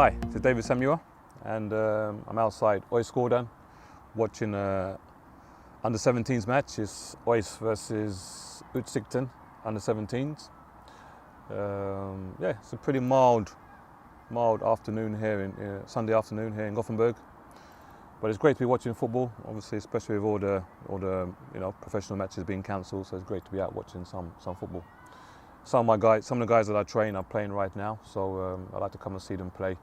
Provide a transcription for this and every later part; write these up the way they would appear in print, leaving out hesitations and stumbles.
Hi, this is David Samuyiwa, and I'm outside Ois Gordon watching under 17s match. It's Ois versus Utsikten under 17s. Yeah, it's a pretty mild afternoon here in Sunday afternoon here in Gothenburg. But it's great to be watching football, obviously, especially with all the professional matches being cancelled. So it's great to be out watching some football. Some of the guys that I train are playing right now, so I like to come and see them play,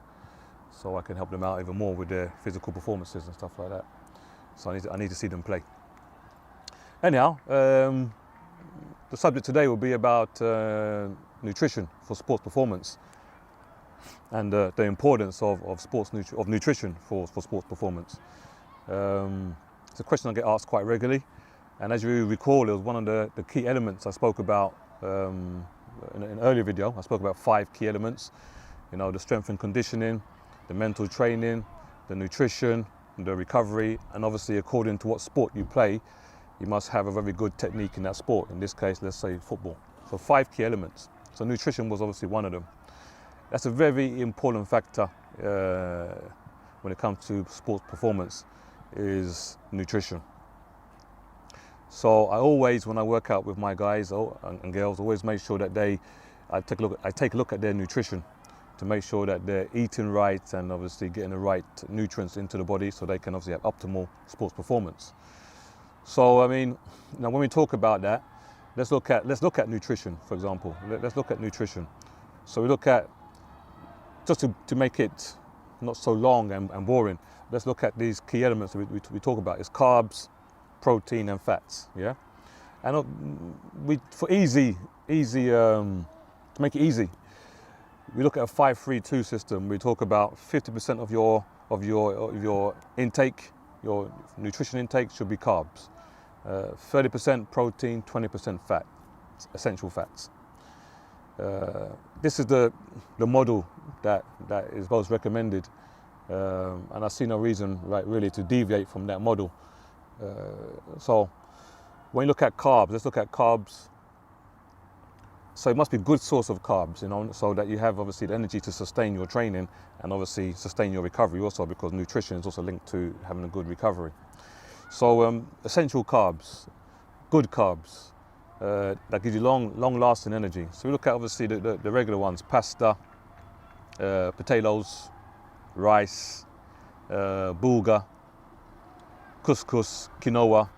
so I can help them out even more with their physical performances and stuff like that. So I need to see them play. Anyhow, the subject today will be about nutrition for sports performance, and the importance of nutrition for sports performance. It's a question I get asked quite regularly, and as you recall, it was one of the key elements I spoke about in an earlier video. I spoke about 5 key elements, the strength and conditioning, the mental training, the nutrition, the recovery, and obviously according to what sport you play, you must have a very good technique in that sport. In this case, let's say football. So 5 key elements. So nutrition was obviously one of them. That's a very important factor when it comes to sports performance, is nutrition. So I always, when I work out with my guys and girls, always make sure that I take a look at their nutrition to make sure that they're eating right and obviously getting the right nutrients into the body so they can obviously have optimal sports performance. So I mean, now when we talk about that, let's look at nutrition, for example. Let's look at nutrition. So we look at, just to make it not so long and boring, let's look at these key elements that we talk about. It's carbs, protein and fats, yeah? And to make it easy, we look at a 5-3-2 system. We talk about 50% of your intake, your nutrition intake should be carbs, 30% protein, 20% fat, essential fats. This is the model that is most recommended, and I see no reason really to deviate from that model. So when you look at carbs, let's look at carbs. So it must be a good source of carbs, so that you have obviously the energy to sustain your training and obviously sustain your recovery also, because nutrition is also linked to having a good recovery. So essential carbs, good carbs, that give you long-lasting energy. So we look at obviously the regular ones: pasta, potatoes, rice, bulgur, couscous, quinoa.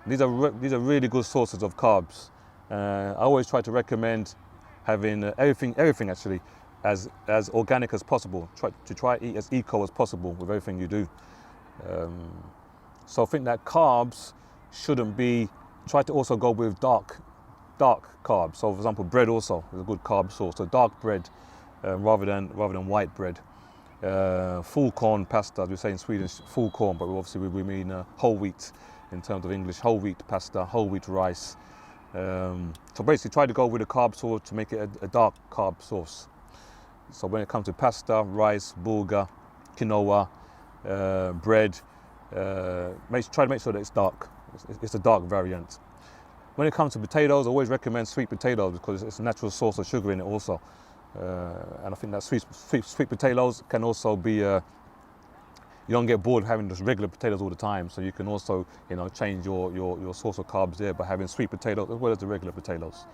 These are really good sources of carbs. I always try to recommend having everything actually as organic as possible. Try to eat as eco as possible with everything you do. So I think that carbs shouldn't be. Try to also go with dark carbs. So for example, bread also is a good carb source. So dark bread rather than white bread. Full corn pasta, as we say in Sweden, full corn, but obviously we mean whole wheat in terms of English. Whole wheat pasta, whole wheat rice. So basically try to go with a carb source to make it a dark carb source. So when it comes to pasta, rice, bulgur, quinoa, bread, try to make sure that it's dark. It's a dark variant. When it comes to potatoes, I always recommend sweet potatoes because it's a natural source of sugar in it also. And I think that sweet potatoes can also be, you don't get bored of having just regular potatoes all the time, so you can also change your source of carbs there by having sweet potatoes as well as the regular potatoes.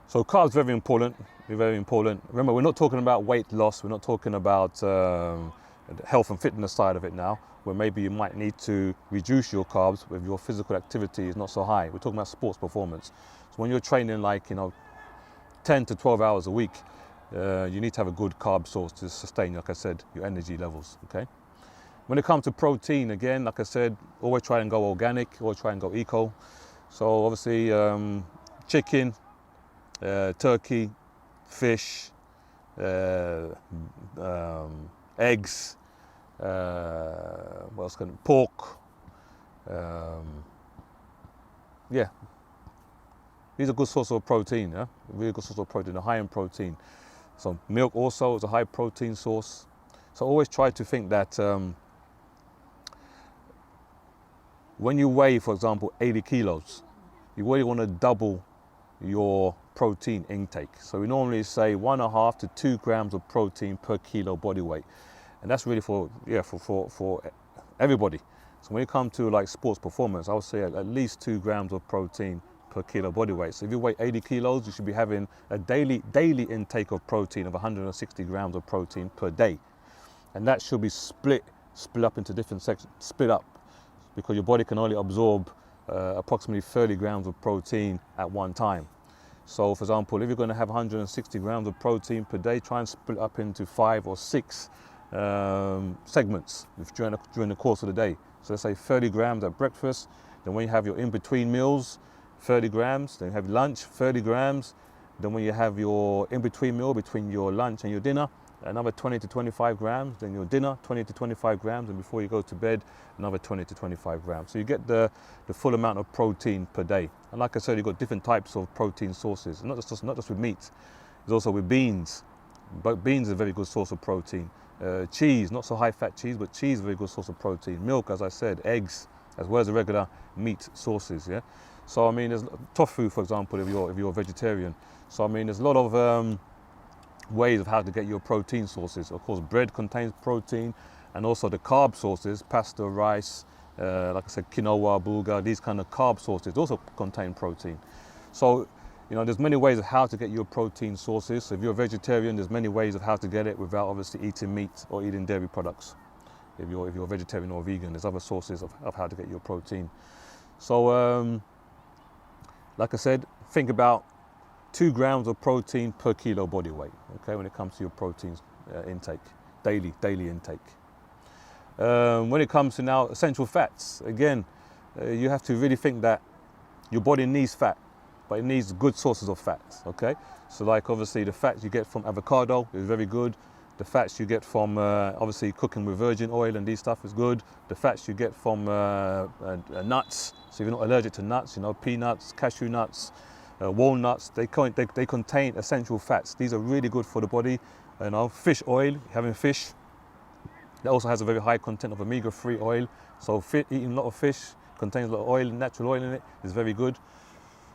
So carbs very important, very important. Remember, we're not talking about weight loss, we're not talking about the health and fitness side of it now, where maybe you might need to reduce your carbs if your physical activity is not so high. We're talking about sports performance. So when you're training 10 to 12 hours a week, you need to have a good carb source to sustain, like I said, your energy levels, okay? When it comes to protein, again, like I said, always try and go organic, always try and go eco. So obviously chicken, turkey, fish, eggs, what else pork, yeah. These are good sources of protein, yeah? Really good source of protein, they're high in protein. So milk also is a high protein source. So always try to think that when you weigh, for example, 80 kilos, you really want to double your protein intake. So we normally say 1.5 to 2 grams of protein per kilo body weight, and that's really for everybody. So when you come to like sports performance, I would say at least 2 grams of protein per kilo body weight. So if you weigh 80 kilos, you should be having a daily intake of protein of 160 grams of protein per day, and that should be split up into different sections, split up, because your body can only absorb approximately 30 grams of protein at one time. So for example, if you're going to have 160 grams of protein per day, try and split up into 5 or 6 segments during the course of the day. So let's say 30 grams at breakfast, then when you have your in-between meals, 30 grams, then you have lunch, 30 grams, then when you have your in-between meal between your lunch and your dinner, another 20 to 25 grams, then your dinner, 20 to 25 grams, and before you go to bed, another 20 to 25 grams. So you get the full amount of protein per day. And like I said, you've got different types of protein sources, not just with meat, it's also with beans. But beans are a very good source of protein. Cheese, not so high fat cheese, but cheese is a very good source of protein. Milk, as I said, eggs, as well as the regular meat sources, yeah? So I mean, there's tofu, for example, if you're a vegetarian. So I mean, there's a lot of ways of how to get your protein sources. Of course, bread contains protein, and also the carb sources, pasta, rice, like I said, quinoa, bulgur, these kind of carb sources also contain protein. So, you know, there's many ways of how to get your protein sources. So if you're a vegetarian, there's many ways of how to get it without obviously eating meat or eating dairy products. If you're a vegetarian or vegan, there's other sources of how to get your protein. So, like I said, think about 2 grams of protein per kilo body weight, okay, when it comes to your protein intake, daily intake. When it comes to now essential fats, again, you have to really think that your body needs fat, but it needs good sources of fats, okay? So like obviously the fats you get from avocado is very good. The fats you get from obviously cooking with virgin oil and these stuff is good. The fats you get from nuts, so if you're not allergic to nuts, you know, peanuts, cashew nuts, walnuts, they contain essential fats. These are really good for the body. You know, fish oil, having fish, that also has a very high content of omega-3 oil. So eating a lot of fish contains a lot of oil, natural oil in it, is very good.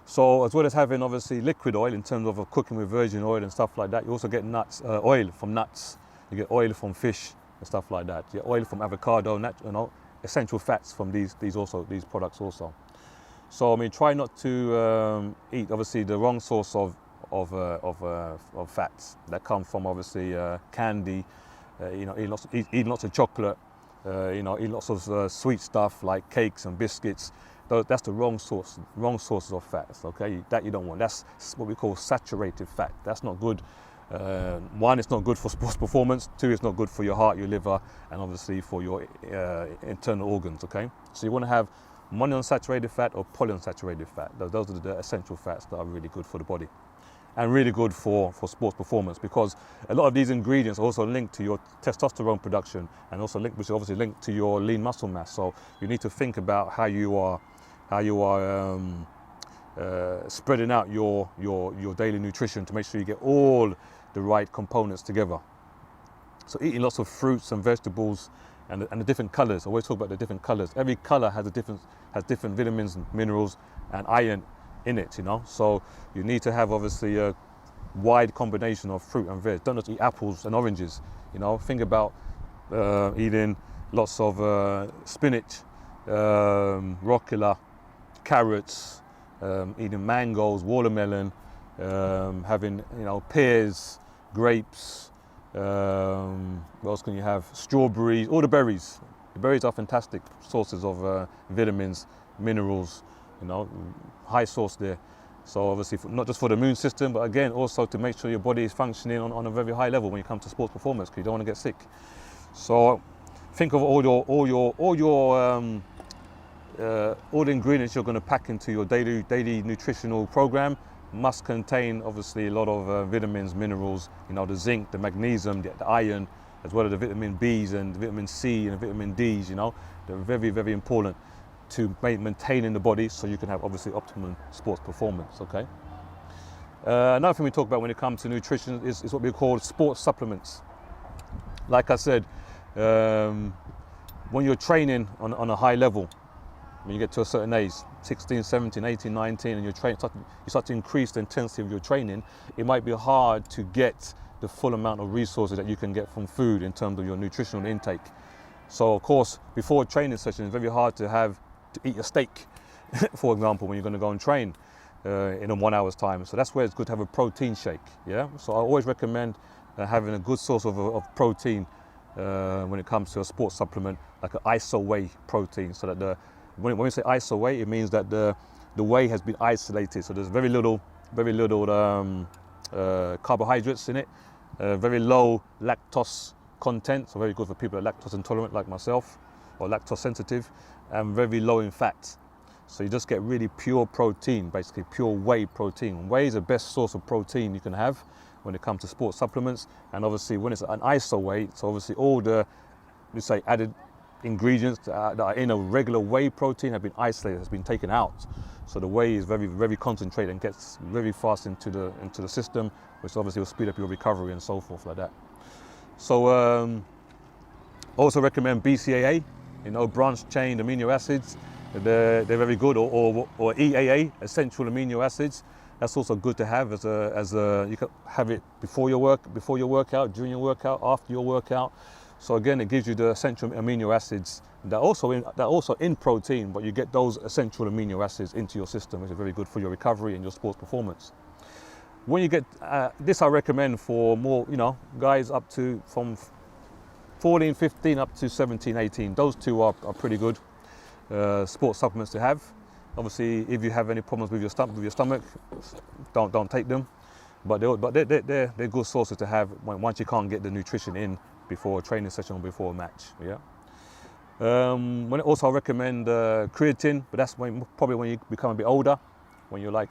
So as well as having obviously liquid oil in terms of cooking with virgin oil and stuff like that, you also get nuts, oil from nuts. You get oil from fish and stuff like that. You get oil from avocado, you know, essential fats from these products also. So I mean, try not to eat obviously the wrong source of fats that come from obviously candy. You know, eat lots of chocolate. You know, eat lots of sweet stuff like cakes and biscuits. That's the wrong sources of fats, okay? That you don't want. That's what we call saturated fat. That's not good. One, it's not good for sports performance. 2, it's not good for your heart, your liver, and obviously for your internal organs, okay? So you want to have monounsaturated fat or polyunsaturated fat. Those are the essential fats that are really good for the body and really good for sports performance, because a lot of these ingredients are also linked to your testosterone production and also which is obviously linked to your lean muscle mass. So you need to think about how you are spreading out your daily nutrition to make sure you get all the right components together. So eating lots of fruits and vegetables and the different colors. I always talk about the different colors. Every color has different vitamins, minerals, and iron in it, you know. So you need to have obviously a wide combination of fruit and veg. Don't just eat apples and oranges, you know. Think about eating lots of spinach, rucola, carrots, eating mangoes, watermelon, having, you know, pears, grapes, what else can you have? Strawberries, all the berries. The berries are fantastic sources of vitamins, minerals, you know, high source there. So obviously not just for the immune system, but again also to make sure your body is functioning on a very high level when you come to sports performance, because you don't want to get sick. So think of all the ingredients you're going to pack into your daily nutritional program. Must contain obviously a lot of vitamins, minerals, you know, the zinc, the magnesium, the iron, as well as the vitamin B's and the vitamin C and the vitamin D's, you know. They're very, very important to maintain in the body so you can have obviously optimum sports performance, okay? Another thing we talk about when it comes to nutrition is what we call sports supplements. Like I said, when you're training on a high level, when you get to a certain age, 16, 17, 18, 19, and you start to increase the intensity of your training, it might be hard to get the full amount of resources that you can get from food in terms of your nutritional intake. So of course, before a training session, it's very hard to eat a steak, for example, when you're going to go and train in a 1 hour's time. So that's where it's good to have a protein shake. Yeah. So I always recommend having a good source of protein when it comes to a sports supplement, like an iso whey protein. So that when we say iso whey, it means that the whey has been isolated. So there's very little carbohydrates in it, very low lactose content, so very good for people that are lactose intolerant like myself, or lactose sensitive, and very low in fat. So you just get really pure protein, basically pure whey protein. Whey is the best source of protein you can have when it comes to sports supplements. And obviously when it's an iso whey, so obviously all the, we say, added ingredients that are in a regular whey protein have been isolated, has been taken out. So the whey is very, very concentrated and gets very fast into the system, which obviously will speed up your recovery and so forth like that. So also recommend BCAA, branched chain amino acids. They're very good, or EAA, essential amino acids. That's also good to have as a you can have it before your workout, during your workout, after your workout. So again, it gives you the essential amino acids that are also in protein, but you get those essential amino acids into your system, which is very good for your recovery and your sports performance. When you get this, I recommend for more, guys up to from 14, 15 up to 17, 18. Those two are pretty good sports supplements to have. Obviously, if you have any problems with your stomach, don't take them. But they're good sources to have once you can't get the nutrition in before a training session or before a match. Yeah. Also, I recommend creatine, but that's probably when you become a bit older, when you're like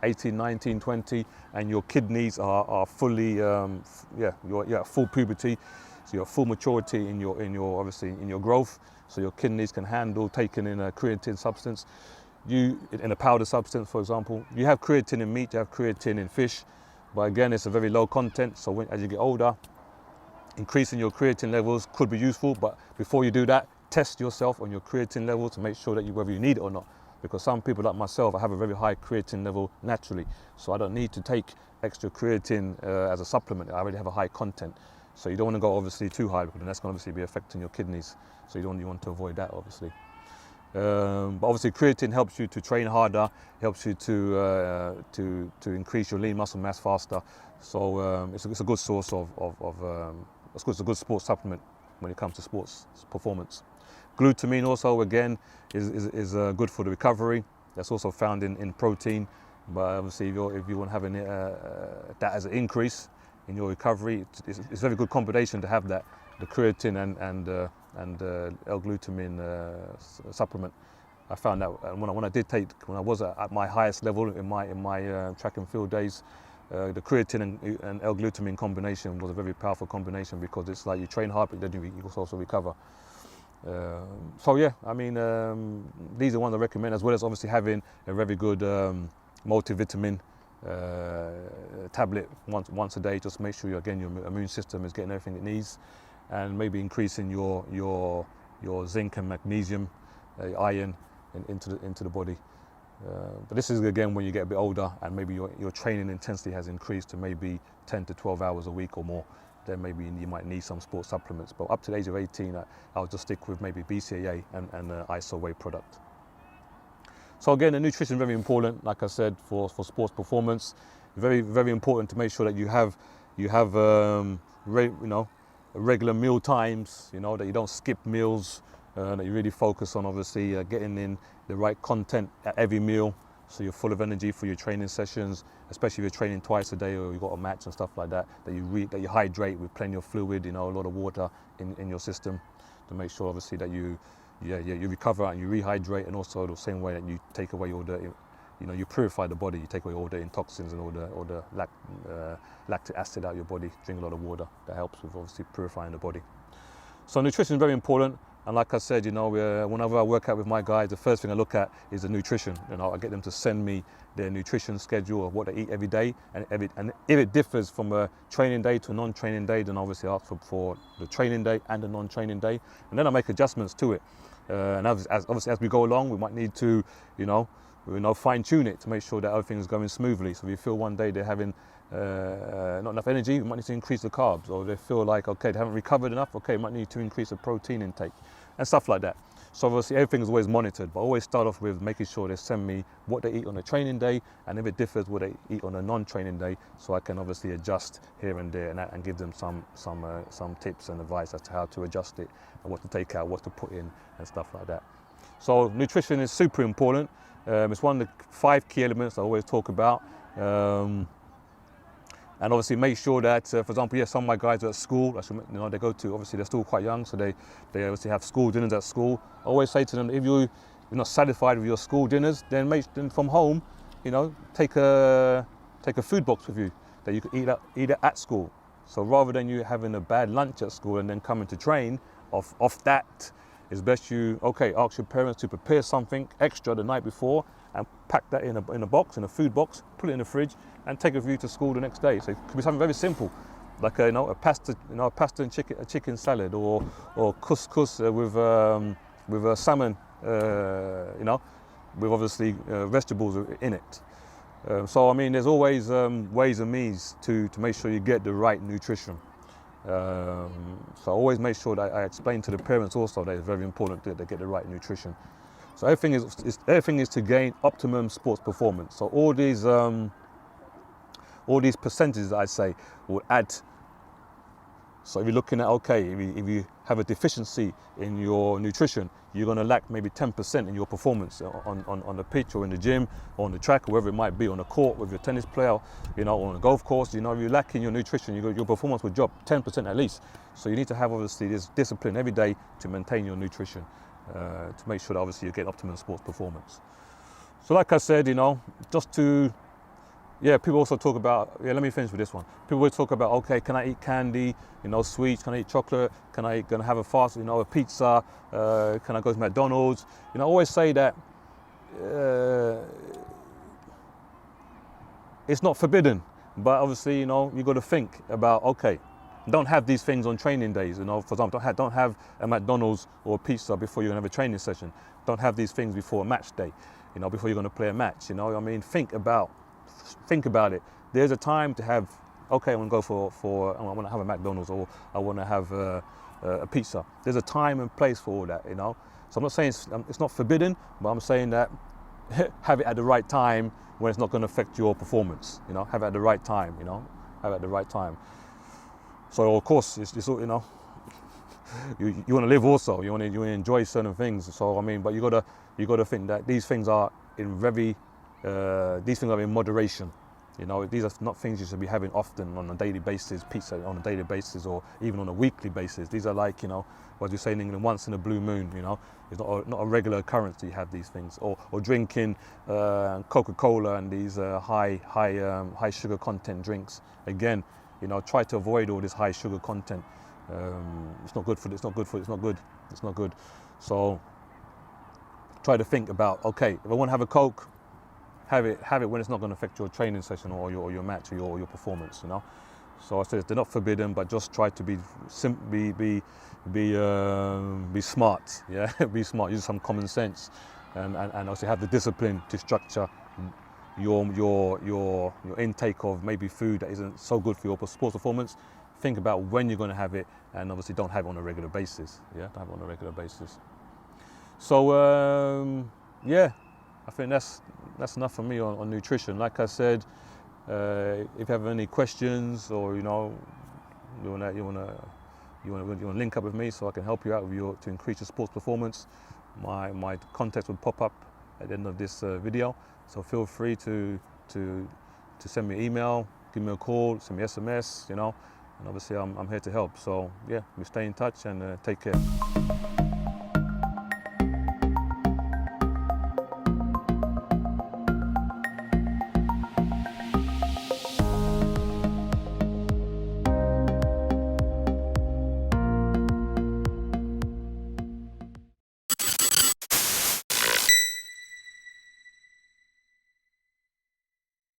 18, 19, 20, and your kidneys are fully, you're at full puberty, so you're at full maturity in your growth. So your kidneys can handle taking in a creatine substance. In a powder substance, for example, you have creatine in meat, you have creatine in fish, but again, it's a very low content. So as you get older, increasing your creatine levels could be useful, but before you do that, test yourself on your creatine level to make sure that whether you need it or not. Because some people like myself, I have a very high creatine level naturally, so I don't need to take extra creatine as a supplement. I already have a high content. So you don't want to go obviously too high, because then that's going to obviously be affecting your kidneys. So you want to avoid that, obviously. But obviously creatine helps you to train harder, helps you to increase your lean muscle mass faster. So it's a good source it's a good sports supplement when it comes to sports performance. Glutamine also, again, is good for the recovery. That's also found in protein. But obviously, if you want to have that as an increase in your recovery, it's a very good combination to have that, the creatine and L-glutamine supplement. I found that when I was at my highest level in my track and field days, the creatine and L-glutamine combination was a very powerful combination, because it's like you train hard, but then you also recover. So yeah, I mean, these are ones I recommend, as well as obviously having a very good multivitamin tablet once a day. Just make sure your immune system is getting everything it needs, and maybe increasing your zinc and magnesium, iron into the body. But this is again when you get a bit older and maybe your training intensity has increased to maybe 10 to 12 hours a week or more. Then maybe you might need some sports supplements. But up to the age of 18, I'll just stick with maybe BCAA and iso whey product. So again, the nutrition is very important, like I said, for sports performance. Very, very important to make sure that you have regular meal times, that you don't skip meals, that you really focus on obviously getting in the right content at every meal, so you're full of energy for your training sessions, especially if you're training twice a day or you've got a match and stuff like that, that you hydrate with plenty of fluid, a lot of water in your system, to make sure obviously that you recover and you rehydrate, and also the same way that you take away all the, you purify the body, you take away all the toxins and all the lactic acid out of your body. Drink a lot of water. That helps with obviously purifying the body. So nutrition is very important. And like I said, whenever I work out with my guys, the first thing I look at is the nutrition. I get them to send me their nutrition schedule of what they eat every day. And if it differs from a training day to a non-training day, then obviously I ask for the training day and the non-training day. And then I make adjustments to it. And obviously as we go along, we might need to, fine tune it to make sure that everything is going smoothly. So if you feel one day they're having not enough energy, we might need to increase the carbs, or they feel like, okay, they haven't recovered enough, okay, we might need to increase the protein intake and stuff like that. So obviously everything is always monitored, but I always start off with making sure they send me what they eat on a training day, and if it differs what they eat on a non-training day, so I can obviously adjust here and there and give them some tips and advice as to how to adjust it and what to take out, what to put in and stuff like that. So nutrition is super important. It's one of the 5 key elements I always talk about. And obviously make sure that, for example, some of my guys are at school, they go to, obviously they're still quite young, so they obviously have school dinners at school. I always say to them, if you're not satisfied with your school dinners, then from home, take a food box with you that you can eat at school. So rather than you having a bad lunch at school and then coming to train off that, it's best you, ask your parents to prepare something extra the night before and pack that in a box, in a food box, put it in the fridge and take it with you to school the next day. So it could be something very simple, like a pasta and chicken salad, or couscous with a salmon, with obviously vegetables in it. So I mean, there's always ways and means to make sure you get the right nutrition. So I always make sure that I explain to the parents also that it's very important that they get the right nutrition. So everything is to gain optimum sports performance. So all these percentages I say will add. So if you're looking at, if you have a deficiency in your nutrition, you're going to lack maybe 10% in your performance on the pitch or in the gym or on the track, or wherever it might be, on the court with your tennis player, or on a golf course. If you lack in your nutrition, your performance will drop 10% at least. So you need to have obviously this discipline every day to maintain your nutrition, to make sure that obviously you get optimum sports performance. So like I said, people also talk about, let me finish with this one. People will talk about, can I eat candy, sweets, can I eat chocolate, gonna have a fast, a pizza, can I go to McDonald's? I always say that it's not forbidden, but obviously, you got to think about, don't have these things on training days, for example, don't have a McDonald's or a pizza before you're gonna have a training session. Don't have these things before a match day, before you're gonna play a match, think about it. There's a time to have, I want to go I want to have a McDonald's, or I want to have a pizza. There's a time and place for all that, So I'm not saying it's not forbidden, but I'm saying that have it at the right time when it's not going to affect your performance. Have it at the right time. Have it at the right time. So of course, it's all, you want to live also. You want to enjoy certain things. So I mean, but you gotta think that these things are in moderation. These are not things you should be having often on a daily basis, pizza on a daily basis, or even on a weekly basis. These are like, what you say in England, once in a blue moon. It's not a regular occurrence that you have these things, or drinking Coca-Cola and these high sugar content drinks. Again, try to avoid all this high sugar content. It's not good. So try to think about, if I want to have a Coke, have it when it's not going to affect your training session or your match or your performance. So I said they're not forbidden, but just try to be smart. Yeah, be smart. Use some common sense, and also have the discipline to structure your intake of maybe food that isn't so good for your sports performance. Think about when you're going to have it, and obviously don't have it on a regular basis. Yeah, don't have it on a regular basis. So I think that's enough for me on nutrition. Like I said, if you have any questions, or you wanna link up with me so I can help you out to increase your sports performance, my contacts will pop up at the end of this video. So feel free to send me an email, give me a call, send me SMS, and obviously I'm here to help. So we stay in touch and take care.